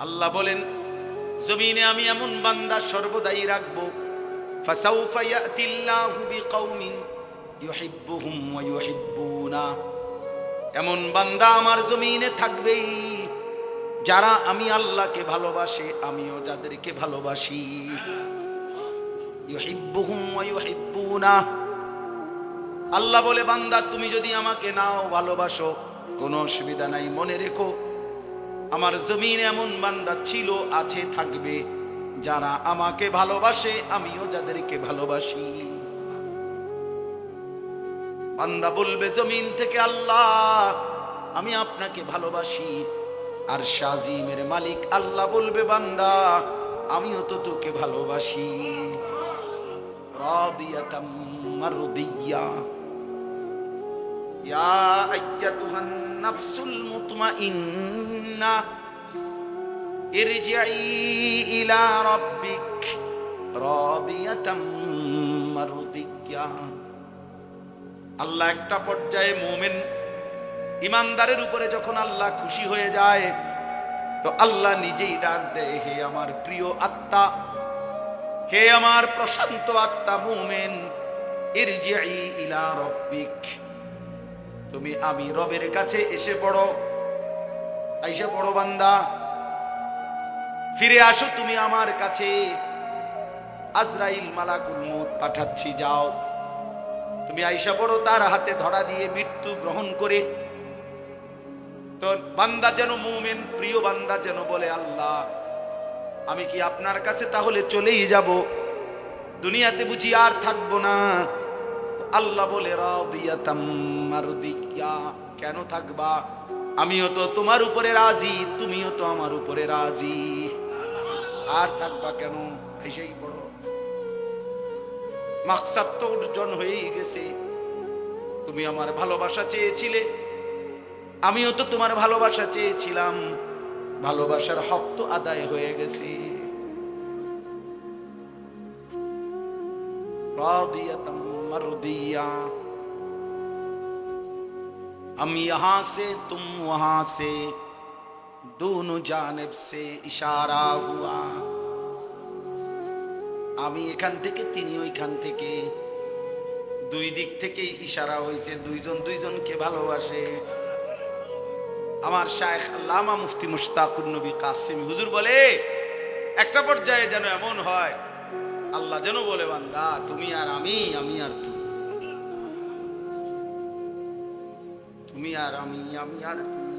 আল্লাহ বলেন জমিনে আমি এমন বান্দা সর্বদাই রাখবো, ফাসাউফা ইয়াতিল্লাহু বিকাউমিন ইউহিব্বুহুম ওয়া ইউহিব্বুনা, এমন বান্দা আমার জমিনে থাকবেই যারা আমি আল্লাহকে ভালোবাসে, আমিও যাদেরকে ভালোবাসি। ইউহিব্বুহুম ওয়া ইউহিব্বুনা, আল্লাহ বলে বান্দা তুমি যদি আমাকে নাও ভালোবাসো কোনো অসুবিধা নাই, মনে রেখো আমার জমিনে এমন বান্দা ছিল, আছে, থাকবে যারা আমাকে ভালোবাসে, আমিও যাদেরকে ভালোবাসি। বান্দা বলবে জমিন থেকে আল্লাহ আমি আপনাকে ভালোবাসি, আর শাজিমের মালিক আল্লাহ বলবে বান্দা আমিও তো তোকে ভালোবাসি। রাদিয়াতাম মারদিয়া, ইয়া আইয়াতুহান নাফসুল মুতমাইন্না ইরজিই ইলা রাব্বিক রাদিয়াতাম মারদিয়া। আল্লাহ একটা পর্যায়ে মুমিন ইমানদারের উপরে যখন আল্লাহ খুশি হয়ে যায় তো আল্লাহ নিজেই ডাক দেয়, হে আমার প্রিয় আত্মা, হে আমার প্রশান্ত আত্মা মুমিন, ইরজিই ইলা রাব্বিক, তুমি আমি রবের কাছে এসে পড়ো, আইসা পড়ো বান্দা, ফিরে আসো তুমি আমার কাছে। আজরাইল মালাকুল মউত পাঠাচ্ছি, যাও তুমি আইসা পড়ো তার হাতে ধরা দিয়ে মৃত্যু গ্রহণ করে। তো বান্দা যেন মুমিন প্রিয় বান্দা যেন বলে আল্লাহ আমি কি আপনার কাছে তাহলে চলেই যাব, দুনিয়াতে বুঝি আর থাকবো না? আল্লাহ বলে রাদিয়াতাম মারদিয়া, কেন থাকবা, আমিও তো তোমার উপরে রাজি, তুমিও তো আমার উপরে রাজি, আর থাকবা কেন? এসেই পড়ো, মাকসাদ তো অর্জন হয়েই গেছে। তুমি আমার ভালোবাসা চেয়েছিলে, আমিও তো তোমার ভালোবাসা চেয়েছিলাম, ভালোবাসার হক তো আদায় হয়ে গেছে। রাদিয়াতাম মারদিয়া, हम यहां से तुम वहां से दोनों जानिब से इशारा हुआ, আমি এখান থেকে তিনি ওইখান থেকে, দুই দিক থেকেই ইশারা হয়েছে, দুইজন দুইজনকে ভালোবাসে। আমার শায়েখ আল্লামা মুফতি মুশতাকুর নবী কাসেমি হুজুর বলে একটা পর্যায়ে যেন এমন হয় আল্লাহ যেন বলে বান্দা তুমি আর আমি, আমি আর তুমি, তুমি আর আমি, আমি আর তুমি।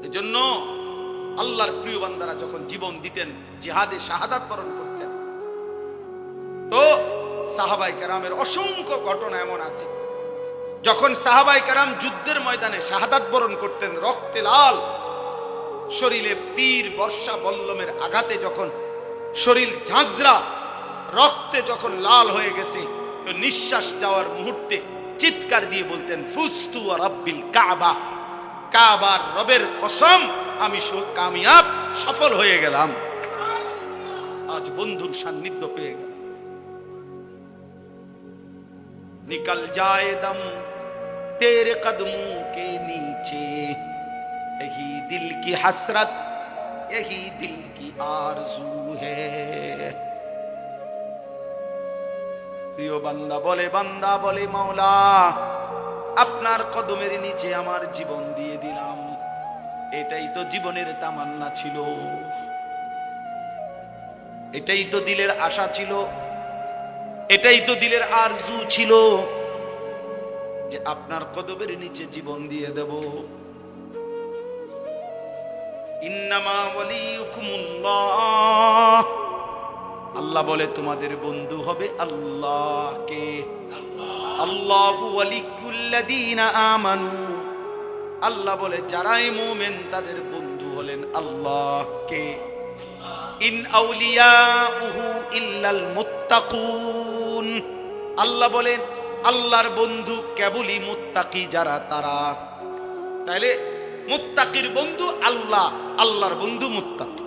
এজন্য আল্লাহর প্রিয় বান্দারা যখন জীবন দিতেন, জিহাদে শাহাদাত বরণ করতেন, তো সাহাবায়ে কেরামের অসংখ্য ঘটনা এমন আছে যখন সাহাবায়ে কেরাম যুদ্ধের ময়দানে শাহাদাত বরণ করতেন, রক্তে লাল, শরীরে তীর বর্ষা বল্লমের আঘাতে যখন শরীর ঝাঁঝরা রক্তে যখন লাল হয়ে গেছে, তো নিঃশ্বাস যাওয়ার মুহূর্তে চিৎকার দিয়ে বলতেন ফুস্তু ওয়া রাব্বিল কাবা, কাবার রবের কসম আমি কামিয়াব, সফল হয়ে গেলাম। আজ বন্ধুর সান্নিধ্য পেয়ে গেল। निकल जाए दम तेरे कदमों के नीचे, यही दिल की हसरत, यही दिल की आरज़ू है। প্রিয় বান্দা বলে মাওলা আপনার কদমের নিচে আমার জীবন দিয়ে দিলাম, এটাই তো জীবনের তামান্না ছিল, এটাই তো দিলের আশা ছিল, এটাই তো দিলের আরজু ছিল যে আপনার কদমের নিচে জীবন দিয়ে দেব। ইন্নামা ওয়ালিয়ুকুমুল্লাহ, আল্লাহ বলে তোমাদের বন্ধু হবে আল্লাহকে। আল্লাহু ওয়ালিয়ুল্লাযীনা আমানু, আল্লাহ বলে যারাই মুমিন তাদের বন্ধু হলেন আল্লাহকে। ইন আউলিয়াউহু ইল্লাল মুত্তাকুন, আল্লাহ বলেন আল্লাহর বন্ধু কেবলই মুত্তাকি যারা, তারা। তাইলে মুত্তাকির বন্ধু আল্লাহ, আল্লাহর বন্ধু মুত্তাকি।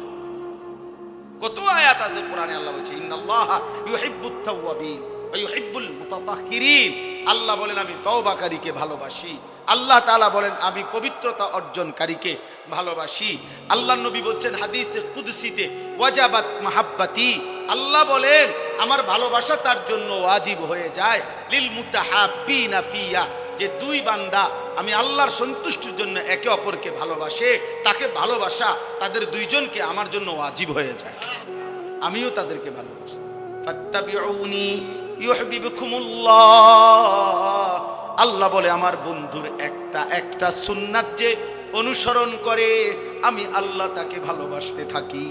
কত আয়াত আছে কোরআনে, আল্লাহ বলছে ইন্নাল্লাহা ইউহিব্বুত তাওয়াবিন ওয়া ইউহিব্বুল মুতাতাহহিরিন, আল্লাহ বলেন আমি তওবাকারীকে ভালোবাসি। আল্লাহ তাআলা বলেন আমি পবিত্রতা অর্জনকারীকে ভালোবাসি। আল্লাহ নবী বলছেন হাদিসে কুদসিতে ওয়াজাবাত মাহাব্বাতি, আল্লাহ বলেন আমার ভালোবাসা তার জন্য ওয়াজিব হয়ে যায়। লিল মুতাহাব্বিনা ফিয়া, যে দুই বান্দা আমি আল্লাহর সন্তুষ্টির জন্য একে অপরকে ভালোবাসে, তাকে ভালোবাসা তাদের দুইজনকে আমার জন্য ওয়াজিব হয়ে যায়। আমিও তাদেরকে ভালোবাসি। ফাত্তাবিউনি ইউহিব্বুকুমুল্লাহ, আল্লাহ বলে আমার বন্ধুর একটা সুন্নাত যে অনুসরণ করে আমি আল্লাহ তাকে ভালোবাসতে থাকি।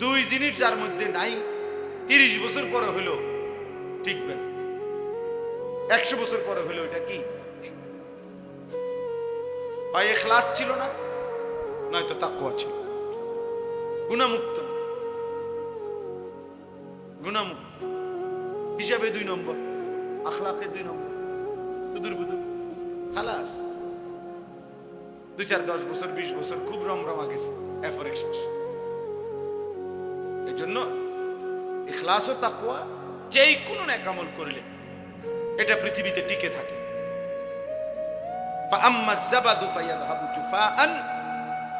দুই জিনিস যার মধ্যে নাই, 30 বছর পরে হলো ঠিকবে না, 100 বছর পরে হলো এটা কি? হয় ইখলাস ছিল না, নয়তো তাকওয়া ছিল। গুনাহমুক্ত, গুনাহমুক্ত হিসাবে 2 নম্বর, আখলাকে 2 নম্বর, সুদূর বুদূর খালাস। 2, 4, 10 বছর 20 বছর খুব রমরমা গেছে, এরপরে শেষ। এই জন্য ইখলাস ও তাকওয়া যেই কোনো নেক আমল করলে এটা পৃথিবীতে টিকে থাকে। فأما الزبد فيذهب جفاء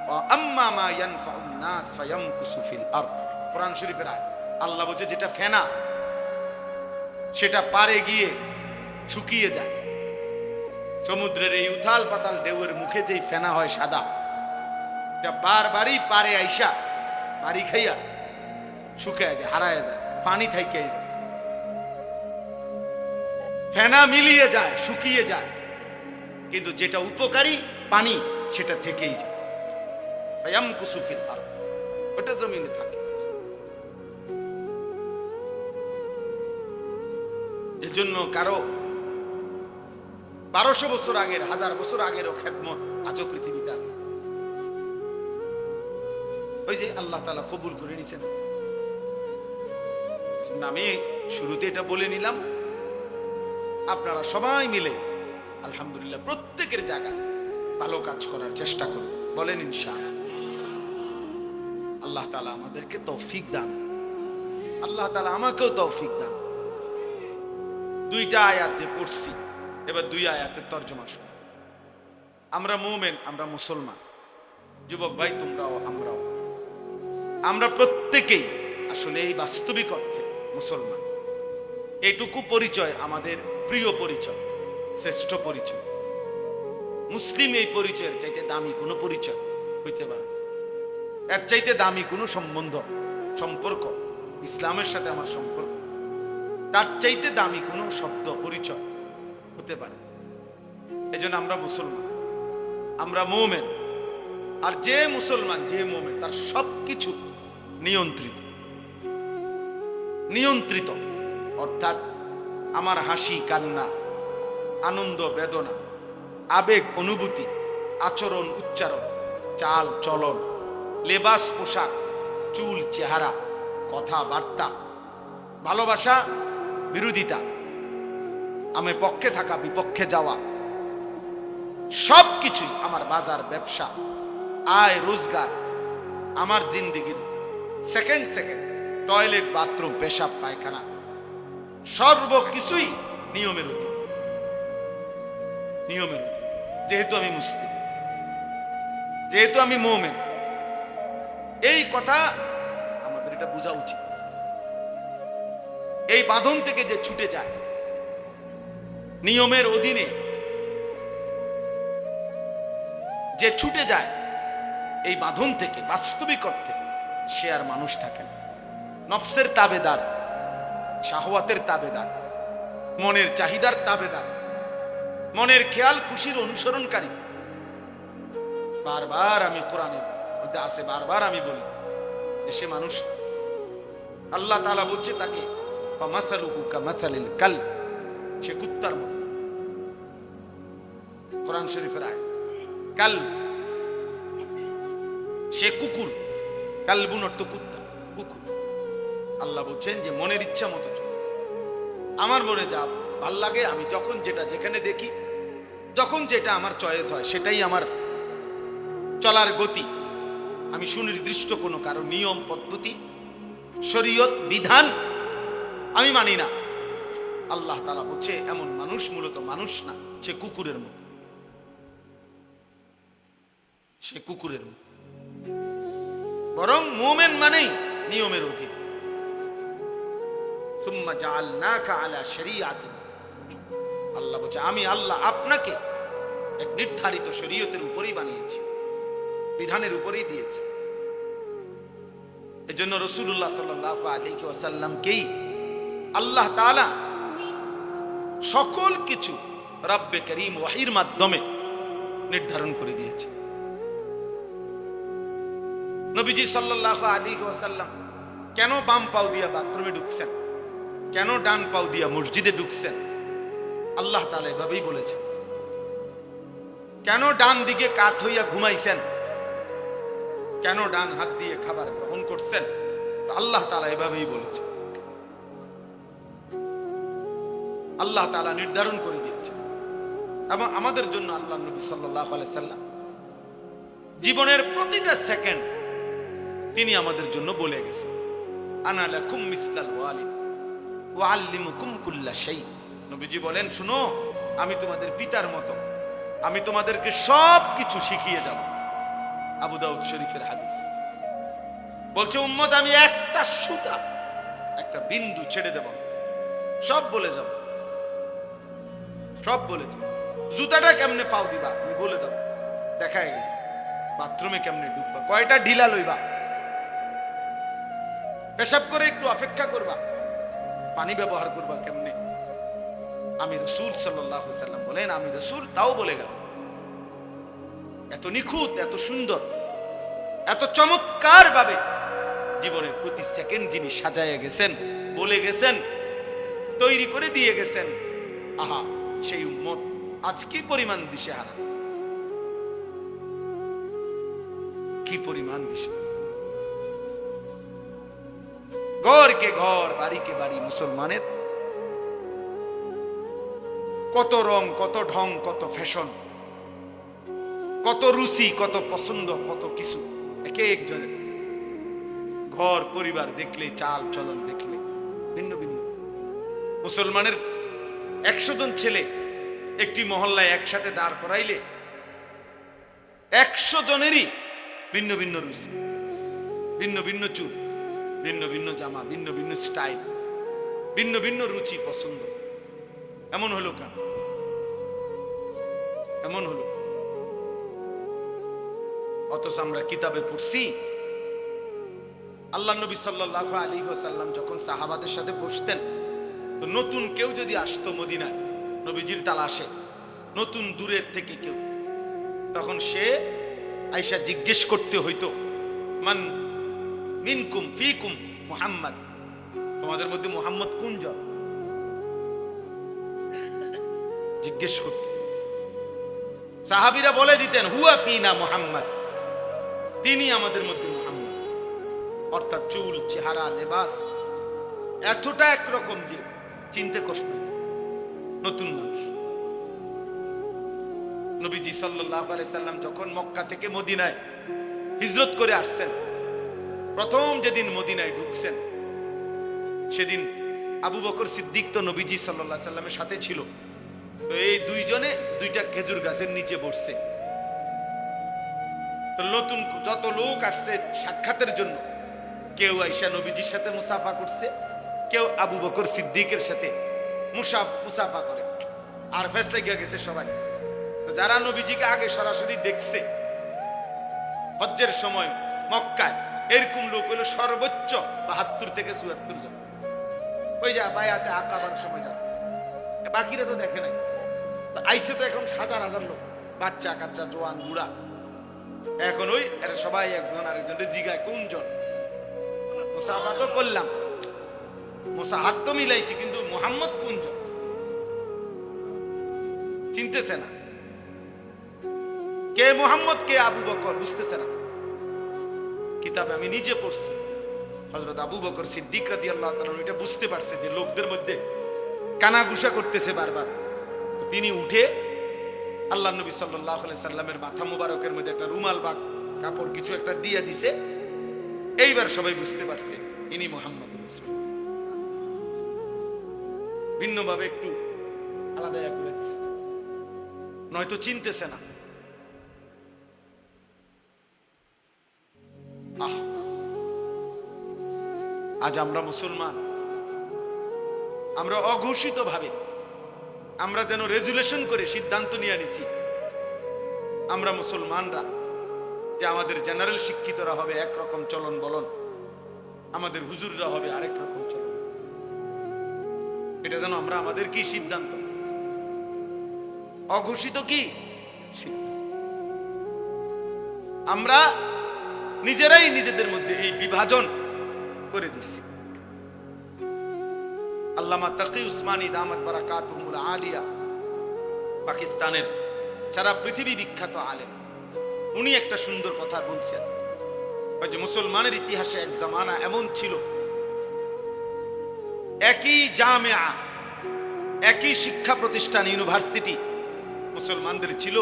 وأما ما ينفع الناس فيمكث في الأرض। কোরআন শরীফের আয়াত। আল্লাহ বলছে যেটা ফেনা সেটা পারে গিয়ে শুকিয়ে যায়। সমুদ্রের এই উথাল পাতাল ঢেউয়ের মুখে যেই ফেনা হয় সাদা, এটা বারবারই পারে আইসা বাড়ি খাইয়া শুকিয়ে যায়, হারায় যায়, পানি থাইকে যায়, ফেনা মিলিয়ে যায়, শুকিয়ে যায়। কিন্তু যেটা উপকারী পানি সেটা থেকেই যায়। ফায়ামকুসু ফিল আরদ, ওটা জমিনে থাকে। এজন্য কারো 1200 বছর আগের, 1000 বছর আগেরও খেদমত আজও পৃথিবীতে আছে। ওই যে আল্লাহ তাআলা কবুল করে নিছেন। আমি শুরুতে এটা বলে নিলাম, আপনারা সবাই মিলে আলহামদুলিল্লাহ প্রত্যেকের জায়গায় ভালো কাজ করার চেষ্টা করুন, বলেন ইনশাআল্লাহ। আল্লাহ তাআলা আমাদেরকে তৌফিক দান, আল্লাহ তাআলা আমাকেও তৌফিক দান। 2টা আয়াত যে পড়ছি, এবার 2 আয়াতের তরজমা শুনুন। আমরা মুমিন, আমরা মুসলমান, যুবক ভাই তোমরাও আমরাও, আমরা প্রত্যেকেই আসলে এই বাস্তবিক অর্থে মুসলমান। এইটুকু পরিচয় আমাদের প্রিয় পরিচয়, শ্রেষ্ঠ পরিচয়। মুসলিম এই পরিচয়ের চাইতে দামি কোনো পরিচয় হইতে পারে, এর চাইতে দামি কোনো সম্পর্ক ইসলামের সাথে আমার সম্পর্ক, তার চাইতে দামি কোনো শব্দ পরিচয় হতে পারে। এজন্য আমরা মুসলমান, আমরা মুমিন। আর যে মুসলমান, যে মুমিন, তার সবকিছু নিয়ন্ত্রিত। নিয়ন্ত্রিত অর্থাৎ আমার হাসি কান্না, আনন্দ বেদনা, আবেগ অনুভূতি, আচরণ উচ্চারণ, চাল চলন, লেবাস পোশাক, চুল চেহারা, কথাবার্তা, ভালোবাসা বিরোধিতা, আমি পক্ষে থাকা বিপক্ষে যাওয়া, সব কিছুই আমার বাজার ব্যবসা, আয় রোজগার, আমার জিন্দেগির সেকেন্ড টয়লেট বাথরুম পেশাব পায়খানা সর্বকিছুই নিয়মের অধীন। নিয়মের অধীন। যেহেতু আমি মুসলিম, যেহেতু আমি মুমিন, এই কথা আমাদের এটা বোঝা উচিত। এই বাঁধন থেকে যে ছুটে যায়, নিয়মের অধীনে যে ছুটে যায়, এই বাঁধন থেকে বাস্তবিক অর্থে সে আর মানুষ থাকে না। নফসের তাবেদার, শাহওয়াতের তাবেদার, মনের চাহিদার তাবেদার, মনের খেয়াল খুশির অনুসরণকারী। বারবার আমি কোরআনের মধ্যে আছে, বারবার আমি বলি যে সে মানুষ। আল্লাহ তাআলা বলছে তাকে ফামাসালুহু কামাসালিল কালব, সে কুত্তার মতো। কোরআন শরীফের আয়াত, কালব সে কুকুর, কালবুন অর্থ কুত্তা, কুকুর। আল্লাহ বলছেন যে মনের ইচ্ছা মতো চল। আমার মনে যা ভাল লাগে, আমি যখন যেটা যেখানে দেখি, যখন যেটা আমার চয়েস হয়, সেটাই আমার চলার গতি। আমি সুনির্দিষ্ট কোনো কারো নিয়ম পদ্ধতি শরীয়ত বিধান আমি মানি না। আল্লাহ তাআলা বলছে এমন মানুষ মূলত মানুষ না, সে কুকুরের মতো, সে কুকুরের মতো। বরং মুমিন মানেই নিয়মের অধীন। সুম্মা জাআলনাকা আলা শরিয়াতিন, আল্লাহ বলছে আমি আল্লাহ আপনাকে এক নির্ধারিত শরীয়তের উপরেই বানিয়েছি, বিধানের উপরেই দিয়েছি। এজন্য রাসূলুল্লাহ সাল্লাল্লাহু আলাইহি ওয়াসাল্লামকেই আল্লাহ তাআলা সকল কিছু রব্বে করিম ওয়াহির মাধ্যমে নির্ধারণ করে দিয়েছে। নবীজি সাল্লাল্লাহু আলাইহি ওয়াসাল্লাম কেন বাম পাও দিয়া বাথরুমে ঢুকছেন, কেন ডান পাও দিয়া মসজিদে ঢুকছেন, আল্লাহ তাআলা এভাবেই বলেছেন। কেন ডান দিকে কাত হইয়া ঘুমাইছেন, কেন ডান হাত দিয়ে খাবার গ্রহণ করছেন, আল্লাহ তাআলা এভাবেই বলেছেন। আল্লাহ তাআলা নির্ধারণ করে দিয়েছেন। এবং আমাদের জন্য আল্লাহ নবী সাল্লাল্লাহু আলাইহি সাল্লাম জীবনের প্রতিটা সেকেন্ড তিনি আমাদের জন্য বলে গেছেন, আনা লাকুম মিসলাল ওয়ালিদ ওয়া আল্লিমুকুম কুল্লা শাই। নবীজি বলেন, শুনো, আমি তোমাদের পিতার মতো, আমি তোমাদেরকে সব কিছু শিখিয়ে যাব। আবু দাউদ শরীফের হাদিস। বলছে উম্মত আমি একটা সুতা, একটা বিন্দু ছেড়ে দেব, সব বলে যাব, সব বলে যাব। জুতাটা কেমনে পাও দিবা আমি বলে যাব, দেখায় গেছে। বাথরুমে কেমনে ঢুকবা, কয়টা ঢিলা লইবা, পেশাব করে একটু অপেক্ষা করবা, পানি ব্যবহার করবা কেমনে, আমি রাসূল সাল্লাল্লাহু আলাইহি সাল্লাম বলেন, আমি রাসূল তাও বলে গেল। এত নিখুঁত, এত সুন্দর, এত চমৎকার ভাবে জীবনের প্রতি সেকেন্ড যিনি সাজায় গেছেন, বলে গেছেন, তৈরি করে দিয়ে গেছেন। আহা, সেই উম্মত আজ কি পরিমাণ দিশেহারা, কি পরিমাণ দিশে। ঘরকে ঘর, বাড়িকে বাড়ি মুসলমানের কত রং, কত ঢং, কত ফ্যাশন, কত রুচি, কত পছন্দ, কত কিছু। একে একজনের ঘর পরিবার দেখলে, চাল চলন দেখলে ভিন্ন ভিন্ন। মুসলমানের 100 জন ছেলে একটি মহল্লায় একসাথে দাঁড় করাইলে 100 জনেরই ভিন্ন ভিন্ন রুচি, ভিন্ন ভিন্ন চুল, ভিন্ন ভিন্ন জামা, ভিন্ন ভিন্ন স্টাইল, ভিন্ন ভিন্ন রুচি পছন্দ। এমন হলো কেন? এমন হলো অথচ আমরা কিতাবে পড়ছি আল্লাহ নবী সাল্লাল্লাহু আলাইহি ওয়াসাল্লাম যখন সাহাবাদের সাথে বসতেন, তো নতুন কেউ যদি আসতো মদিনায় নবীজির তালাশে, নতুন দূরের থেকে কেউ, তখন সে আয়েশা জিজ্ঞেস করতে হইতো, মান মিনকুম ফিকুম মুহাম্মদ, তোমাদের মধ্যে মুহাম্মদ কোন জন? জিজ্ঞেস করত। সাহাবীরা বলে দিতেন, হুয়া ফিনা মুহাম্মদ, তিনি আমাদের মধ্যে মুহাম্মদ। অর্থাৎ চুল, চেহারা, লেবাস এতটা একরকম যে চিনতে কষ্ট হতো। নতুন মানুষ। নবীজি সাল্লাল্লাহু আলাইহি সাল্লাম যখন মক্কা থেকে মদিনায় হিজরত করে আসছেন, প্রথম যেদিন মদিনায় ঢুকছেন, সেদিন আবু বকর সিদ্দিক তো নবীজি সাল্লাল্লাহু আলাইহি সাল্লামের সাথে ছিল। তো এই দুইজনে দুইটা খেজুর গাছের নিচে বসছে। তো নতুন যত লোক আসছে সাক্ষাতের জন্য, কেউ আয়েশা নবীজির সাথে মুসাফা করছে, কেউ আবু বকর সিদ্দিকের সাথে মুসাফা করে। আর ফেসলে গিয়ে গেছে সবাই। তো যারা নবীজিকে আগে সরাসরি দেখছে হজ্জের সময় মক্কায়, এরকম লোক হলো সর্বোচ্চ 72 থেকে 74 জন। ওই যা বায়াতে আকাবার সময় যা, বাকিরা তো দেখে নাই। তো আইসে তো এখন হাজার হাজার লোক, বাচ্চা কাচ্চা, জোয়ান বুড়া। এখন ওই এরা সবাই একজন আরেকজনের জিগায় কোনজন। মুসাফা তো করলাম, মুসাহাত তো মিলাইছি, কিন্তু মুহাম্মদ কোনজন চিনতেছে না। কে মুহাম্মদ, কে আবু বকর বুঝতেছে না। কিতাবে আমি নিজে পড়ছি, হযরত আবু বকর সিদ্দিক রাদিয়াল্লাহু তাআলা এটা বুঝতে পারছে যে লোকদের মধ্যে কানাঘুষা করতেছে বারবার। তিনি উঠে আল্লাহ নবী সাল্লাল্লাহু আলাইহি সাল্লামের মাথা মুবারকের মধ্যে একটা রুমাল বা কাপড় কিছু একটা দিয়ে দিছে। এইবার সবাই বুঝতে পারছে ইনি মুহাম্মদ রাসূল। ভিন্নভাবে একটু আলাদা করে দিচ্ছে, নয়তো চিনতেছে না। আজ আমরা মুসলমান, আমরা অঘোষিত ভাবে আমরা যেন রেজুলেশন করে সিদ্ধান্ত নিয়ে নিছি, আমরা মুসলমানরা যে আমাদের জেনারেল শিক্ষিতরা হবে একরকম চলন বলন, আমাদের হুজুররা হবে আরেক রকম চলন। এটা যেন আমরা আমাদের কি সিদ্ধান্ত, অঘোষিত কি আমরা নিজেরাই নিজেদের মধ্যে এই বিভাজন করে দিছি। আল্লামা তাকি উসমানী দামাত বারাকাতুহুল আলিয়া, পাকিস্তানের সারা পৃথিবী বিখ্যাত আলেম, উনি একটা সুন্দর কথা বলছেন যে মুসলমানের ইতিহাসে এক জামানা এমন ছিল, একই জামিয়া, একই শিক্ষা প্রতিষ্ঠান ইউনিভার্সিটি মুসলমানদের ছিল,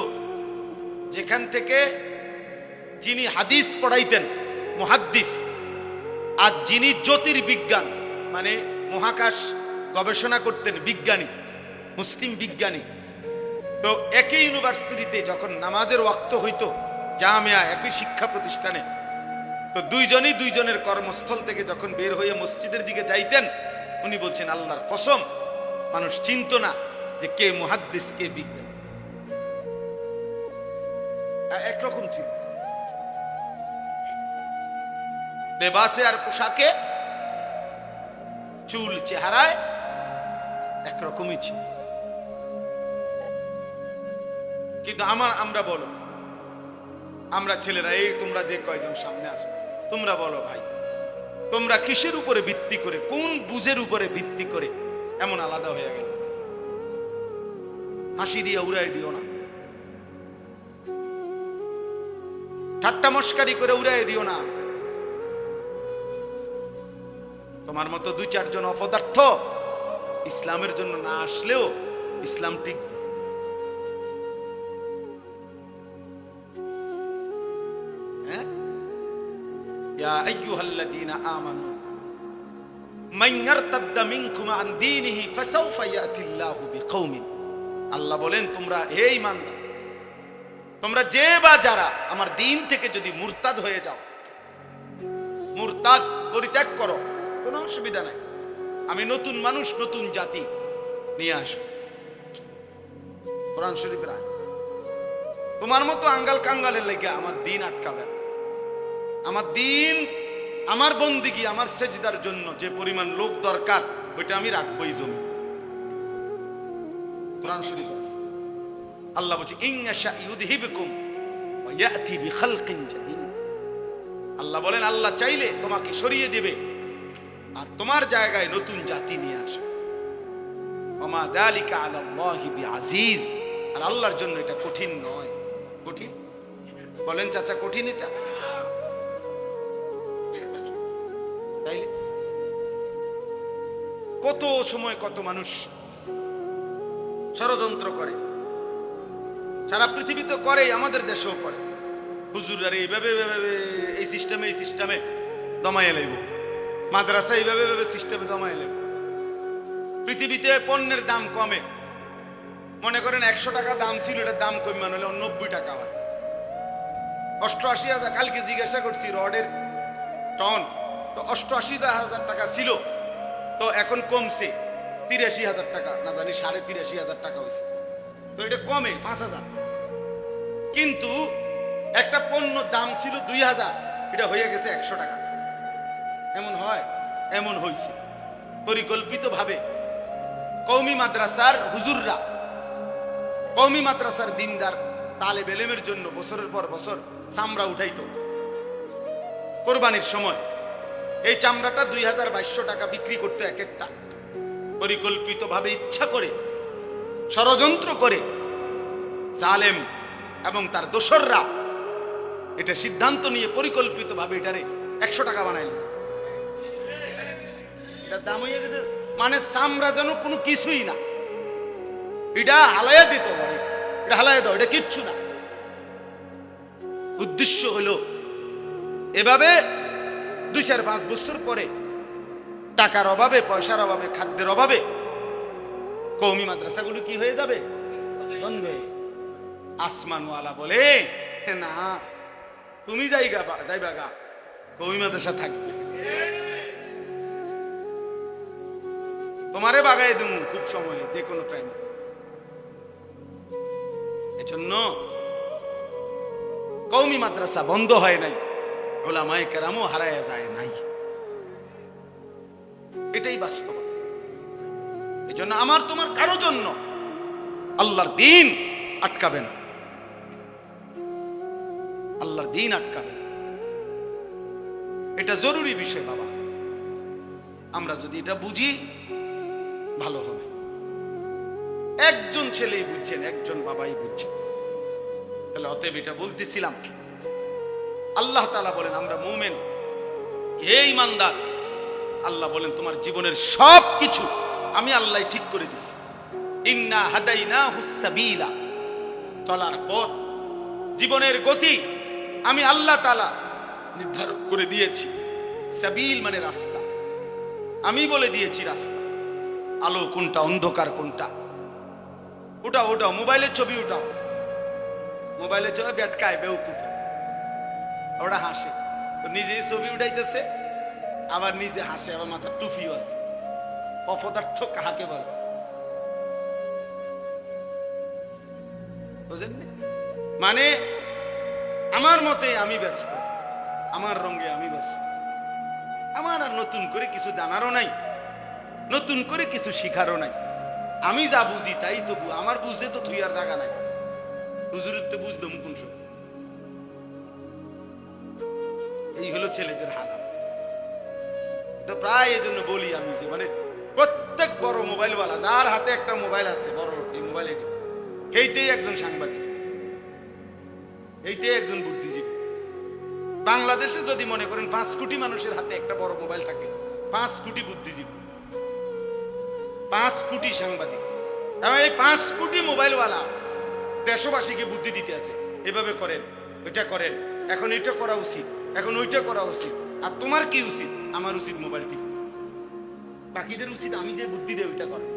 যেখান থেকে যিনি হাদিস পড়াইতেন মুহাদ্দিস, আর যিনি জ্যোতির্বিজ্ঞান মানে মহাকাশ গবেষণা করতেন বিজ্ঞানী, মুসলিম বিজ্ঞানী, তো একই ইউনিভার্সিটিতে যখন নামাজের ওয়াক্ত হইতো জামিয়া একই শিক্ষা প্রতিষ্ঠানে, তো দুইজনই দুইজনের কর্মস্থল থেকে যখন বের হয়ে মসজিদের দিকে যাইতেন, উনি বলছেন আল্লাহর কসম মানুষ চিনত না যে কে মুহাদ্দিস কে বিজ্ঞানী, একরকম ছিল লেবাসে আর পোশাকে, চুল চেহারায় একরকমই ছিল। কিন্তু আমরা বলো, আমরা ছেলেরা, এই তোমরা যে কয়জন সামনে আসো, তোমরা বলো ভাই, তোমরা কিসের উপরে ভিত্তি করে, কোন বুঝের উপরে ভিত্তি করে এমন আলাদা হয়ে গেল? হাসি দিয়ে উড়াই দিও না, ঠাট্টা মস্কারি করে উড়াই দিও না। তোমার মতো দুই চারজন অপদার্থ ইসলামের জন্য না আসলেও ইসলাম ঠিক। ইয়া আইয়ুহাল্লাযীনা আমানু মান ইয়ারতাদ্দা মিনকুম আন দীনিহি ফাসাউফা ইয়াতিল্লাহু বিকওমিন, আল্লাহ বলেন তোমরা হে ঈমানদার, তোমরা যে বা যারা আমার দ্বীন থেকে যদি মুরতাদ হয়ে যাও, মুরতাদ পরিত্যাগ করো, কোনো অসুবিধা নাই, আমি নতুন মানুষ নতুন জাতি নিয়ে আসব। কোরআন শরীফের আয়াত। তোমার মতো আঙ্গাল কাঙ্গালের লেগে আমার দ্বীন আটকাবে না। আমার দ্বীন, আমার বন্দিগি, আমার সেজদার জন্য যে পরিমাণ লোক দরকার ওইটা আমি রাখবই জমি। কোরআন শরীফ আছে, আল্লাহ বলছে ইনশা ইউযহিবকুম ওয়া ইয়াতি বিখালকিন জাদীদ। আল্লাহ বলেন আল্লাহ চাইলে তোমাকে সরিয়ে দিবে আর তোমার জায়গায় নতুন জাতি নিয়ে আসবে। ওমা যালিকা আলাল্লাহি বিআজিজ, আর আল্লাহর জন্য এটা কঠিন নয়। কঠিন বলেন চাচা, কঠিন এটা? তাইলে কত সময় কত মানুষ ষড়যন্ত্র করে, সারা পৃথিবীতে করে, আমাদের দেশেও করে। হুজুররা এইভাবে এই সিস্টেমে দমাইয়া লাইব, মাদ্রাসা এইভাবে সিস্টেমে দমাইয়া লাইব। পৃথিবীতে পণ্যের দাম কমে, মনে করেন 100 টাকা দাম ছিল, এটার দাম কমে হলে 90 টাকা হয়। 88,000, কালকে জিজ্ঞাসা করছি রডের টন, তো 88,000 টাকা ছিল, তো এখন কমছে 83,000 টাকা, না জানি 83,500 টাকা হয়েছে। তো এটা কমে 5,000, কিন্তু একটা পণ্য দাম ছিল 2,000, এটা হয়ে গেছে 100 টাকা। এমন হয়? এমন হয়েছে পরিকল্পিতভাবে। কওমি মাদ্রাসার হুজুররা, কওমি মাদ্রাসার দিনদার তালেব ইলমের জন্য বছরের পর বছর চামড়া উঠাইতো কোরবানির সময়। এই চামড়াটা 2,200 টাকা বিক্রি করতে এক একটা, পরিকল্পিতভাবে ইচ্ছা করে ষড়যন্ত্র করে জালেম এবং তার দোসররা এটা সিদ্ধান্ত নিয়ে পরিকল্পিতভাবে এটারে 100 টাকা বানাইল। এটার দাম হয়ে গেছে, মানে চামড়া যেন কোনো কিছুই না, এটা হালাইয়া দিত, এটা হালাইয়া দাও, এটা কিচ্ছু না। উদ্দেশ্য হলো এভাবে 2-4-5 বছর পরে টাকার অভাবে, পয়সার অভাবে, খাদ্যের অভাবে কওমি মাদ্রাসাগুলো কি হয়ে যাবে? বন্ধ হয়ে। আসমানওয়ালা বলে না, তুমি যাইবা গা, কওমি মাদ্রাসা থাকবে, তোমারে বাগাই দেবো খুব সময়, যে কোনো টাইম। এজন্য কওমি মাদ্রাসা বন্ধ হয় নাই, উলামায়ে কেরামও হারায় যায় নাই, এটাই বাস্তব। এজন্য আমার তোমার কারো জন্য আল্লাহর দ্বীন আটকাবেন, আল্লাহর দ্বীন আটকাবেন, এটা জরুরি বিষয় বাবা। আমরা যদি এটা বুঝি ভালো হবে। একজন ছেলেই বুঝছেন, একজন বাবাই বুঝছেন। তাহলে অতএব এটা বলতেছিলাম, আল্লাহ তাআলা বলেন আমরা মুমিন, হে ঈমানদার, আল্লাহ বলেন তোমার জীবনের সব কিছু আমি আল্লাহ ঠিক করে দিছি। ইন্না হাদাইনাহুস সাবিলা, চলার পথ, জীবনের গতি আমি আল্লাহ তাআলা নির্ধারণ করে দিয়েছি। সাবিল মানে রাস্তা, আমি বলে দিয়েছি রাস্তা, আলো কোনটা অন্ধকার কোনটা। ওটাও ওটাও মোবাইলের ছবি, ওটাও মোবাইলের ছবি ব্যাটকায় বেউকুফে, ওরা হাসে তো নিজেই ছবি উঠাইতেছে, আবার নিজে হাসে, আবার মাথার টুপিও আছে। অপদার্থ কাহাকে বলে বুঝেন? মানে আমার মতে আমি ব্যস্ত, আমার রঙে আমি ব্যস্ত, আমার আর নতুন করে কিছু জানারও নাই, নতুন করে কিছু শিখারও নাই। আমি যা বুঝি তাই তো, আমার বুঝতে তো থুই আর জায়গা নাই। হুজুরের তো বুঝলাম কোন সব। এই হলো ছেলেদের হালাত। তো প্রায় এই জন্য বলি আমি যে মানে প্রত্যেক বড় মোবাইলওয়ালা, যার হাতে একটা মোবাইল আছে বড়, এই মোবাইল এইতেই একজন সাংবাদিক, এইতেই একজন বুদ্ধিজীবী। বাংলাদেশে যদি মনে করেন 5 কোটি মানুষের হাতে একটা বড় মোবাইল থাকে, 5 কোটি বুদ্ধিজীবী, 5 কোটি সাংবাদিক, এবং এই 5 কোটি মোবাইলওয়ালা দেশবাসীকে বুদ্ধি দিতে আছে, এভাবে করেন, ওইটা করেন, এখন এটা করা উচিত, এখন ওইটা করা উচিত। আর তোমার কি উচিত? আমার উচিত মোবাইল টিপা। বাকিদের উচিত আমি যে বুদ্ধি দেই ওইটা করেন।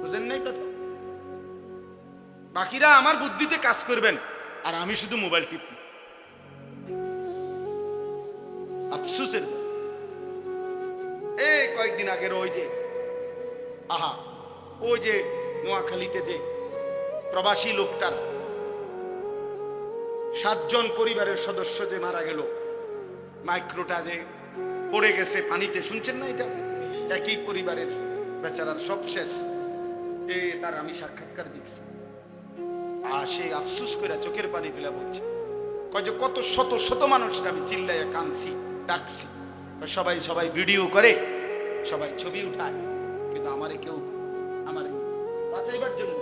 বুঝেন নাই কথা? বাকিরা আমার বুদ্ধিতে কাজ করবেন, আর আমি শুধু মোবাইল টিপ। আফসোসের এই কয়েকদিন আগের ওই যে ওই যে নোয়াখালীতে যে প্রবাসী লোকটার 7 জন পরিবারের সদস্য যে মারা গেল, মাইক্রোটা যে পড়ে গেছে পানিতে, শুনছেন না? এটা একই পরিবারের বেচারার সব শেষ। তার আমি সাক্ষাৎকার দেখছি, আর সে আফসোস করে চোখের পানি ফেলে বলছে, কয় যে কত শত শত মানুষের আমি চিল্লাইয়া কাঁদছি, ডাকছি, সবাই সবাই ভিডিও করে, সবাই ছবি উঠায়, কিন্তু আমারে কেউ আমার বাঁচাইবার জন্য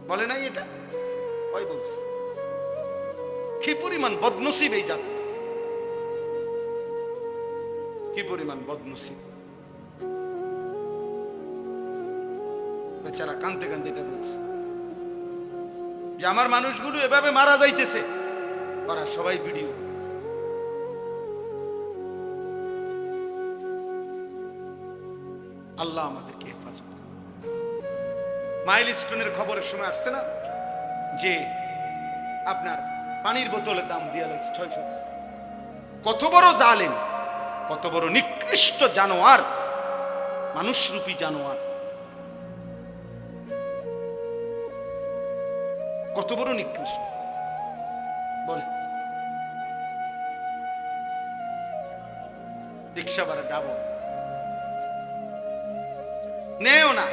বলে নাই। এটা কয় বলছে? কি পরিমাণ বদনসিব এই জাতি, কি পরিমাণ বদনসিব। বেচারা কাঁদতে কাঁদতে এটা বলছে যে আমার মানুষগুলো এভাবে মারা যাইতেছে, ওরা সবাই ভিডিও। আল্লাহ আমাদেরকে হেফাজত করুন। মাইলস্টোনের খবরের সময় আসছে না যে আপনার পানির বোতলের দাম দিয়া লাগছে 600। কত বড় জালেম, কত বড় নিকৃষ্ট জানোয়ার, মানুষরূপী জানোয়ার, কত বড় নিকৃষ্ট বলে। রিক্সা ভাড়া ডাবল নেও না,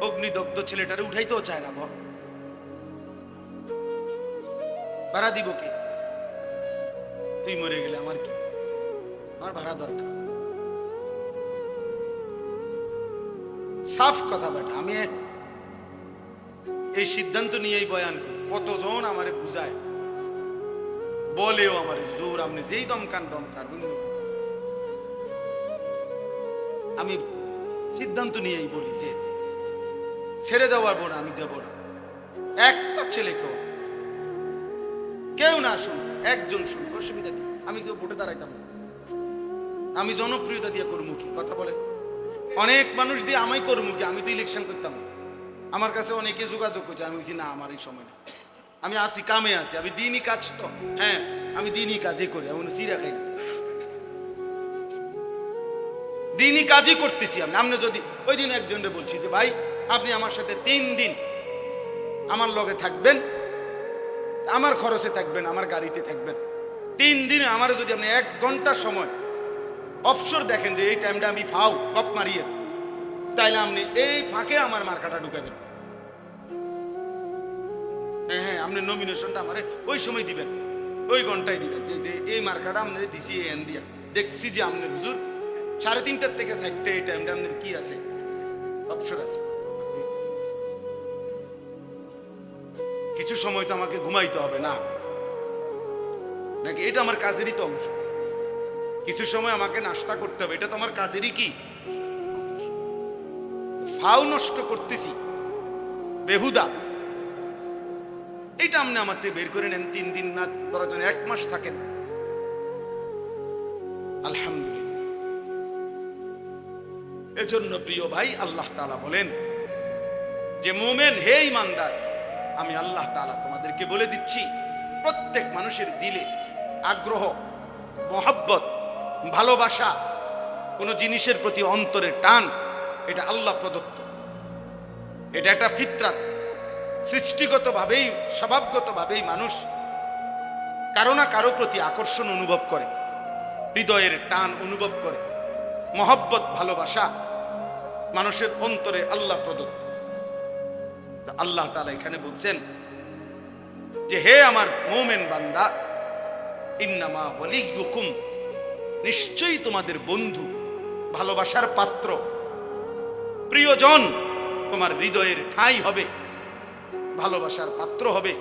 অগ্নিদগ্ধ ছেলেটারে উঠাইতেও চায় না, ভাড়া দিব কে? তুই মরে গেলে আমার কি? আমার ভাড়া দরকার। সাফ কথা বেটা, আমি এই সিদ্ধান্ত নিয়েই বয়ান করি। কতজন আমারে বুঝায়, বলেও আমার জোর, আপনি যেই দমকান দমকান, আমি সিদ্ধান্ত নিয়েই বলি যে ছেড়ে দেওয়ার পর আমি দেব না। একটা ছেলেকেও কেউ না শুন, একজন শুন, অসুবিধা কি? আমি কেউ ভোটে দাঁড়াইতাম না, আমি জনপ্রিয়তা দিয়ে করবো কি? কথা বলে অনেক মানুষ দিয়ে আমি করবো কি? আমি তো ইলেকশন করতাম না। আমার কাছে অনেকে যোগাযোগ করছে, আমি বলছি না আমার এই সময় না, আমি আসি কামে আসি, আমি দিনই কাজ তো, হ্যাঁ আমি দিনই কাজই করি, আমি চিরা খাই না, দিনই কাজই করতেছি। আপনি যদি ওই দিন একজনকে বলছি যে ভাই আপনি আমার সাথে 3 দিন আমার লগে থাকবেন, আমার খরচে থাকবেন, আমার গাড়িতে থাকবেন, 3 দিনে আমার যদি আপনি 1 ঘন্টা সময় অবসর দেখেন যে এই টাইমটা আমি ফাও কপ মারিয়ে, তাইলে আপনি এই ফাঁকে আমার মার্কাটা ঢুকাবেন। হ্যাঁ হ্যাঁ, আপনি নমিনেশনটা আমার ওই সময় দিবেন, ওই ঘন্টায় দিবেন, যে যে এই মার্কাটা আপনি দিছি এন দিয়া দেখছি যে আপনার হুজুর 3:30 থেকে 4টে এই টাইমটা আপনার কি আছে, অবসর আছে। কিছু সময় তো আমাকে ঘুমাইতে হবে না নাকি? এটা আমার কাজেরই তো অংশ। কিছু সময় আমাকে নাস্তা করতে হবে, এটা তো আমার কাজেরই কি ফাও নষ্ট করতেছি বেহুদা। এটা আপনি আমার থেকে বের করে নেন, 3 দিন না করার জন্য 1 মাস থাকেন, আলহামদুলিল্লাহ। এজন্য প্রিয় ভাই আল্লাহ তাআলা বলেন যে মুমিন হে ঈমানদার, আমি আল্লাহ তাআলা তোমাদেরকে বলে দিচ্ছি, প্রত্যেক মানুষের দিলে আগ্রহ, মহব্বত, ভালোবাসা, কোনো জিনিসের প্রতি অন্তরের টান, এটা আল্লাহ প্রদত্ত। এটা একটা ফিতরাত, সৃষ্টিগতভাবেই স্বভাবগতভাবেই মানুষ কারো না কারো প্রতি আকর্ষণ অনুভব করে, হৃদয়ের টান অনুভব করে, মহব্বত, ভালোবাসা মানুষের অন্তরে আল্লাহ প্রদত্ত। আল্লাহ তাআলা এখানে বলছেন যে হে আমার মুমিন বান্দা, ইন্নামা ওয়ালিয়ুকুম, নিশ্চয়ই তোমাদের বন্ধু, ভালোবাসার পাত্র, প্রিয়জন, তোমার হৃদয়ের ঠাঁই হবে, ভালোবাসার পাত্র হবে,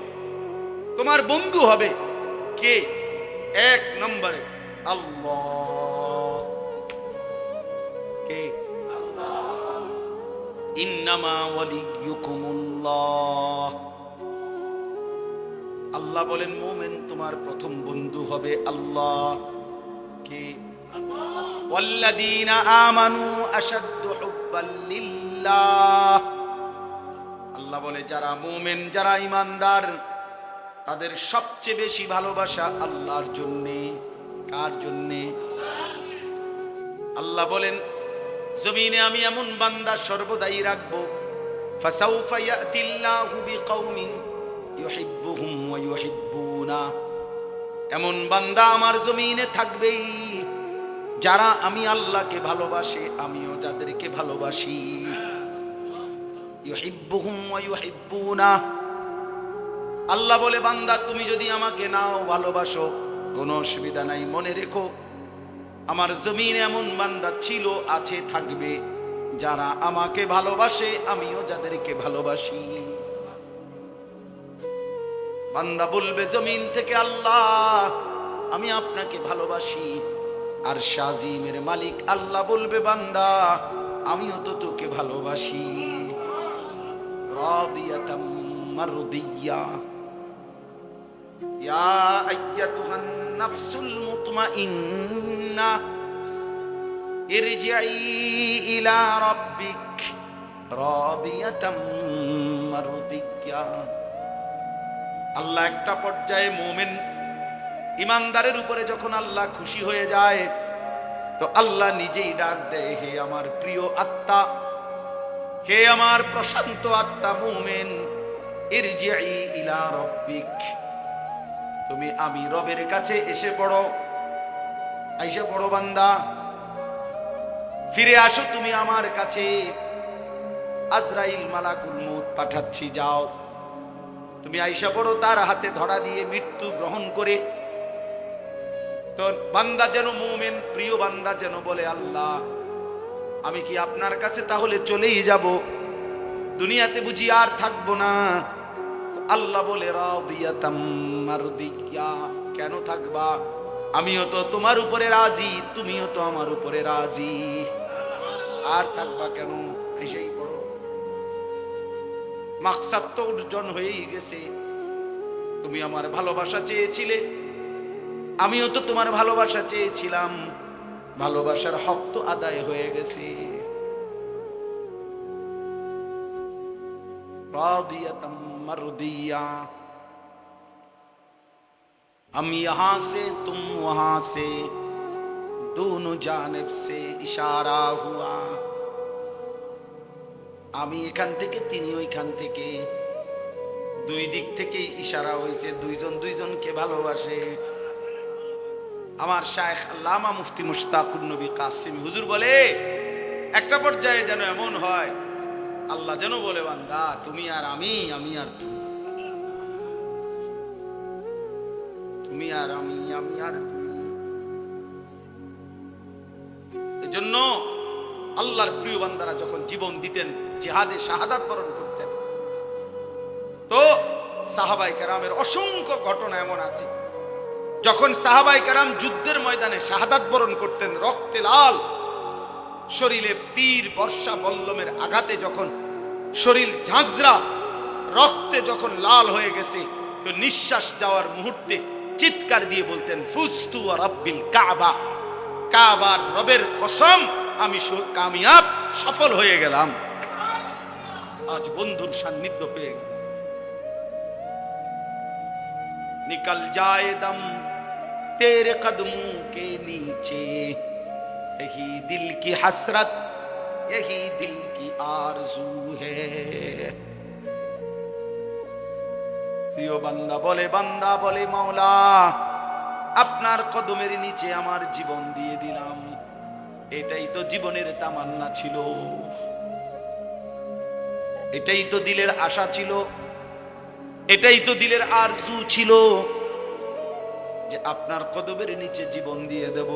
তোমার বন্ধু হবে কে? 1 নম্বরে আল্লাহ। কে? আল্লাহ। ইন্নামা ওয়ালিয়ুকুমুল্লাহ। আল্লাহ বলেন মুমিন তোমার প্রথম বন্ধু হবে আল্লাহ। কে? আল্লাহ। ওয়াল্লাযীনা আমানু আশাদ্দু হুব্বাল লিল্লাহ। আল্লাহ বলে যারা মুমিন, যারা ঈমানদার, তাদের সবচেয়ে বেশি ভালোবাসা আল্লাহর জন্যে। কার জন্যে? আল্লাহ বলেন জমিনে আমি এমন বান্দা সর্বদাই রাখবো, ফাসাউফা ইয়াতিল্লাহু বিকাউমিন ইউহিব্বুহুম ওয়া ইউহিব্বুনা। এমন বান্দা আমার জমিনে থাকবেই যারা আমি আল্লাহকে ভালোবাসে, আমিও যাদেরকে ভালোবাসি। ইউহিব্বুহুম ওয়া ইউহিব্বুনা। আল্লাহ বলে বান্দা তুমি যদি আমাকে নাও, ভালোবাসো, কোনো অসুবিধা নাই, মনে রেখো আমার জমিনে এমন বান্দা ছিল, আছে, থাকবে যারা আমাকে ভালোবাসে, আমিও যাদেরকে ভালোবাসি। বান্দা বলবে জমিন থেকে আল্লাহ আমি আপনাকে ভালোবাসি, আর শাজিমের মালিক আল্লাহ বলবে বান্দা আমিও তো তোকে ভালোবাসি। রাদিয়াতাম মারদিয়া। ইয়া আইয়াতুহান নাফসুল মুতমাইন্না ইরজিই ইলা রাব্বিক রাদিয়াতাম মারদিয়া। আল্লাহ একটা পর্যায়ে মুমিন ঈমানদারের উপরে যখন আল্লাহ খুশি হয়ে যায়, তো আল্লাহ নিজেই ডাক দেয়, হে আমার প্রিয় আত্মা, হে আমার প্রশান্ত আত্মা মুমিন, ইরজিই ইলা রাব্বিক, তুমি আমি রবের কাছে এসে পড়ো, আইসা পড়ো বান্দা, ফিরে আসো তুমি আমার কাছে। আজরাইল মালাকুল মউত পাঠাচ্ছি, যাও তুমি আইসা পড়ো, তার হাতে ধরা দিয়ে মৃত্যু গ্রহণ করে। তো বান্দা যেন, মুমিন প্রিয় বান্দা যেন বলে আল্লাহ আমি কি আপনার কাছে তাহলে চলেই যাব, দুনিয়াতে বুঝি আর থাকবো না? আল্লাহ বলে রাদিয়াতাম মারদিয়া, কেন থাকবা? আমিও তো তোমার উপরে রাজি, তুমিও তো আমার উপরে রাজি, আর থাকবা কেন? এসেই পড়ো, মাকসাদ তো অর্জন হয়েই গেছে। তুমি আমার ভালোবাসা চেয়েছিলে, আমিও তো তোমার ভালোবাসা চেয়েছিলাম, ভালোবাসার হক তো আদায় হয়ে গেছে। রাদিয়াতাম মারদিয়া, हम यहां से तुम वहां से दोनों जानिब से इशारा हुआ। আমি এখান থেকে তিনি ওইখান থেকে, দুই দিক থেকে ইশারা হয়েছে, দুইজন দুইজনকে ভালোবাসে। আমার শায়েখ আল্লামা মুফতি মুশতাকুন নবী কাসিমি হুজুর বলে, একটা পর্যায়ে যেন এমন হয় আল্লাহ যেন বলে, বান্দা তুমি আর আমি, আমি আর তুমি, তুমি আর আমি, আমি আর তুমি। এজন্য আল্লাহর প্রিয় বান্দারা যখন জীবন দিতেন, জিহাদে শাহাদাত বরণ করতেন, তো সাহাবায়ে কেরামের অসংখ্য ঘটনা এমন আছে, যখন সাহাবায়ে কেরাম যুদ্ধের ময়দানে শাহাদাত বরণ করতেন, রক্তে লাল, শরীরে তীর বর্ষা বল্লমের আঘাতে যখন শরীর ঝাঁঝরা রক্তে যখন লাল হয়ে গেছে, তো নিঃশ্বাস যাওয়ার মুহূর্তে চিৎকার দিয়ে বলতেন, ফুস্তু ওয়া রাব্বিল কাবা, কাবার রবের কসম আমি কামিয়াব, সফল হয়ে গেলাম। আজ বন্ধুর সান্নিধ্য পেয়ে निकल जाए दम तेरे कदमों के नीचे, यही दिल की हसरत, यही दिल की आरज़ू है। প্রিয় বান্দা বলে মাওলা আপনার কদমের নিচে আমার জীবন দিয়ে দিলাম। এটাই তো জীবনের তামান্না ছিল, এটাই তো দিলের আশা ছিল, এটাই তো দিলের আরজু ছিল যে আপনার কদমের নিচে জীবন দিয়ে দেব।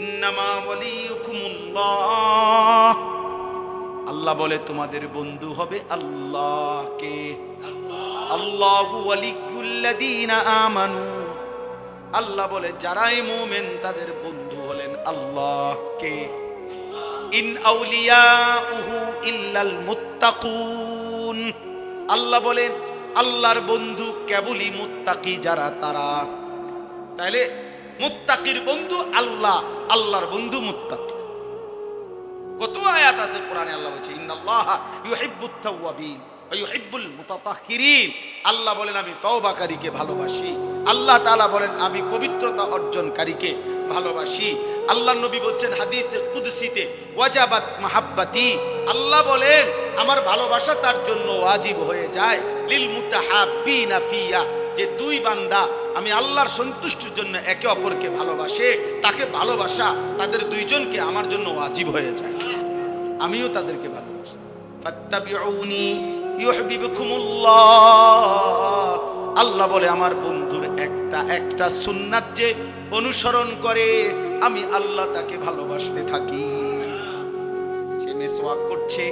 ইন্নামা ওয়ালিয়ুকুমুল্লাহ, আল্লাহ বলে তোমাদের বন্ধু হবে আল্লাহকে। আল্লাহু ওয়ালিয়ুল্লাযীনা আমানু, আল্লাহ বলে যারাই মুমিন তাদের বন্ধু হলেন আল্লাহকে। ইন আউলিয়াউহু ইল্লাল মুত্তাকুন, আল্লাহ বলেন আল্লাহর বন্ধু কেবলই মুত্তাকি যারা, তারা। তাইলে মুত্তাকির বন্ধু আল্লাহ, আল্লাহর বন্ধু মুত্তাকি। কত আয়াত আছে কোরআনে, আল্লাহ বলছে ইন্নাল্লাহা ইউহিব্বুত তাওয়াবিন ওয়া ইউহিব্বুল মুতাতাহহিরিন, আল্লাহ বলেন আমি তওবাকারীকে ভালোবাসি। আল্লাহ তাআলা বলেন আমি পবিত্রতা অর্জনকারীকে ভালোবাসি। আল্লাহ নবী বলছেন হাদিসে কুদসিতে, ওয়াজাবাত মাহাব্বাতি, আল্লাহ বলেন আমার ভালোবাসা তার জন্য ওয়াজিব হয়ে যায়। লিল মুতাহাব্বিনা ফিয়া, যে দুই বান্দা আমি আল্লাহর সন্তুষ্টির জন্য একে অপরকে ভালোবাসে, তাকে ভালোবাসা তাদের দুইজনকে আমার জন্য ওয়াজিব হয়ে যায়, আমিও তাদেরকে ভালোবাসি। ফাত্তাবিউনি ইউহিব্বুকুমুল্লাহ, আল্লাহ বলে আমার বন্ধুর একটা সুন্নাত যে অনুসরণ করে আমি আল্লাহ তাকে ভালোবাসতে থাকি। সে মিসওয়াক করছে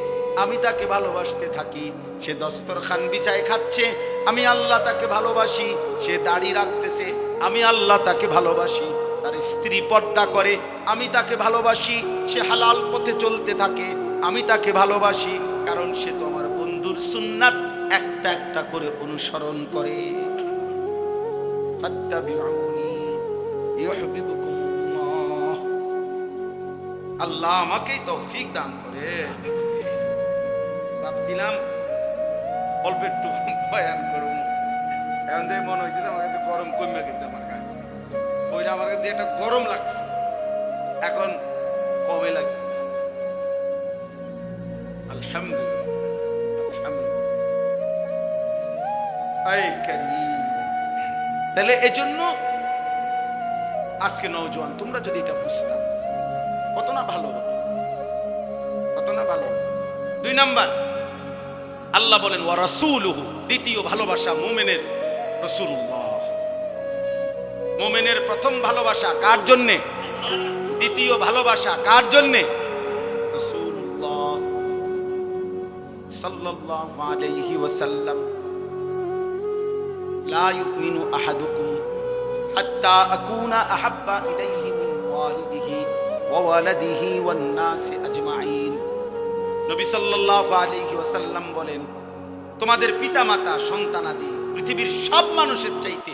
আমি তাকে ভালোবাসতে থাকি, সে দস্তরখান বিছায় খাচ্ছে আমি আল্লাহ তাকে ভালোবাসি, সে দাড়ি রাখতেছে আমি আল্লাহ তাকে ভালোবাসি, তার স্ত্রী পর্দা করে আমি তাকে ভালোবাসি, সে হালাল পথে চলতে থাকে আমি তাকে ভালোবাসি, কারণ সে তো আমার বন্ধুর সুন্নাত একটা একটা করে অনুসরণ করে। ফাত্তাবিউনি ইউহিব্বুকুমুল্লাহ, আল্লাহ আমাকেই তৌফিক দান করে। ভাবছিলাম অল্প একটু বয়ান করুন, এখন দেখে মনে হইতেছে আমার কাছে গরম কমে গেছে, আমার কাছে ওইটা আমার কাছে একটা গরম লাগছে, এখন কমে লাগছে। আলহামদুলিল্লাহ, তাহলে এজন্য আজকে নওজোয়ান তোমরা যদি এটা বুঝতাম কত না ভালো হতো, কত না ভালো। দুই নাম্বার আল্লাহ বলেন ওয়া রাসূলুহু, দ্বিতীয় ভালোবাসা মুমিনের রাসূলুল্লাহ। মুমিনের প্রথম ভালোবাসা কার জন্যে? দ্বিতীয় ভালোবাসা কার জন্যে? রাসূলুল্লাহ সাল্লাল্লাহু আলাইহি ওয়াসাল্লাম। লা ইউমিনু আহাদুকুম হাত্তা আকুনা আহাব্বা ইলাইহি মিন ওয়ালিদিহি ওয়া ওয়ালাদিহি ওয়ান নাসি আজমাইন। নবী সাল্লাল্লাহু আলাইহি ওয়াসাল্লাম বলেন তোমাদের পিতামাতা সন্তানাদি পৃথিবীর সব মানুষের চাইতে